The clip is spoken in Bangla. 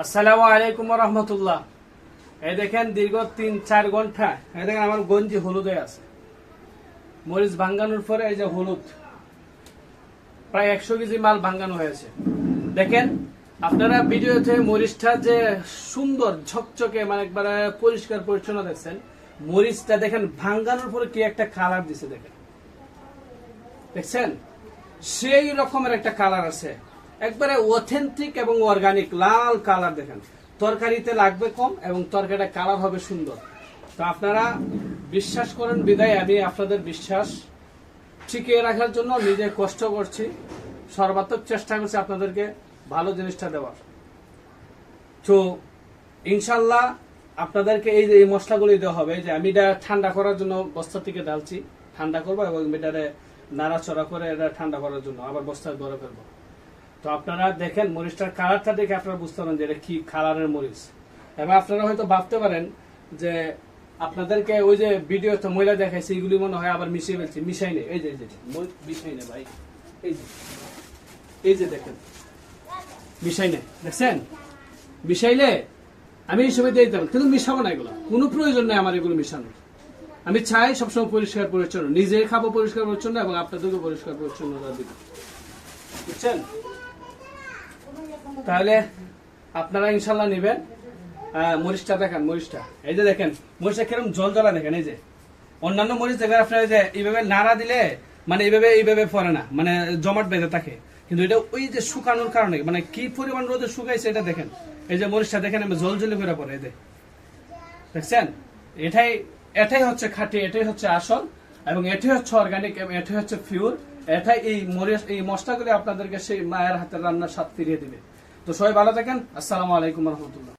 আসসালামু আলাইকুম রহমতুল্লাহ। এই দেখেন দীর্ঘ ৩-৪ ঘন্টা এই দেখেন আমার গঞ্জি হলুদ হয়ে আছে। মরিচ ভাঙ্গানোর পরে এই যে হলুদ প্রায় ১০০ কেজি মাল ভাঙ্গানো হয়েছে। দেখেন আপনারা ভিডিওতে মরিচটা যে সুন্দর ঝকঝকে মানে একবারে পরিষ্কার পরিচ্ছন্ন দেখছেন, মরিচটা দেখেন ভাঙ্গানোর পরে কি একটা কালার দিছে দেখেন, দেখছেন সেই রকমের একটা কালার আছে, একবারে অথেন্টিক এবং অর্গানিক লাল কালার। দেখেন তরকারিতে লাগবে কম এবং তরকারিটা কালার হবে সুন্দর। তো আপনারা বিশ্বাস করেন বিদায় আমি আপনাদের বিশ্বাস টিকিয়ে রাখার জন্য নিজে কষ্ট করছি, সর্বাত্মক চেষ্টা করছি আপনাদেরকে ভালো জিনিসটা দেওয়ার। তো ইনশাল্লাহ আপনাদেরকে এই যে এই মশলাগুলি দেওয়া হবে, যে আমি এটা ঠান্ডা করার জন্য বস্তা থেকে ঢালছি, ঠান্ডা করবো এবং এটারে নাড়াচড়া করে এটা ঠান্ডা করার জন্য আবার বস্তায় ধরে ফেলবো। তো আপনারা দেখেন মরিচটার কালারটা দেখে আপনারা বুঝতে পারেন যে এটা কি কালারের মরিচ। এবং আপনারা হয়তো ভাবতে পারেন যে আপনাদেরকে ওই যে ভিডিওতে ময়লা দেখাইছে এগুলি মনে হয় আবার মিশিয়ে ফেলছি। মিশাই নেই, এই যে মিশাই নেই ভাই, এই যে দেখেন মিশাই নেই, দেখছেন মিশাইলে আমি এই সময় দিয়ে দিতাম, কিন্তু মিশাবো না, এগুলো কোনো প্রয়োজন নেই আমার এগুলো মিশানোর। আমি চাই সবসময় পরিষ্কার পরিচ্ছন্ন, নিজে খাবো পরিষ্কার পরিচ্ছন্ন এবং আপনাদেরকে পরিষ্কার পরিচ্ছন্নতা দিব, বুঝছেন? তাহলে আপনারা ইনশাল্লাহ নেবেন। মরিচটা দেখেন, মরিচটা এই যে দেখেন মরিচটা কিরকম জল জ্বলা দেখেন। এই যে অন্যান্য মরিচ দেখবেন আপনার যে এইভাবে নাড়া দিলে মানে এইভাবে পড়ে না, মানে জমাট বেঁধে থাকে, কিন্তু এটা ওই যে শুকানোর কারণে মানে কি পরিমাণ রোদে শুকাইছে এটা দেখেন। এই যে মরিচটা দেখেন জল জলি করে পড়ে, এই যে দেখছেন। এটাই হচ্ছে খাঁটি, এটাই হচ্ছে আসল এবং এটাই হচ্ছে অর্গানিক এবং এটাই হচ্ছে পিওর। এটাই এই মরিচ এই মশলাগুলি আপনাদেরকে সেই মায়ের হাতের রান্নার স্বাদ ফিরিয়ে দিবে। তো সবাই ভালো থাকেন। আসসালামু আলাইকুম রহমতুল্লাহ।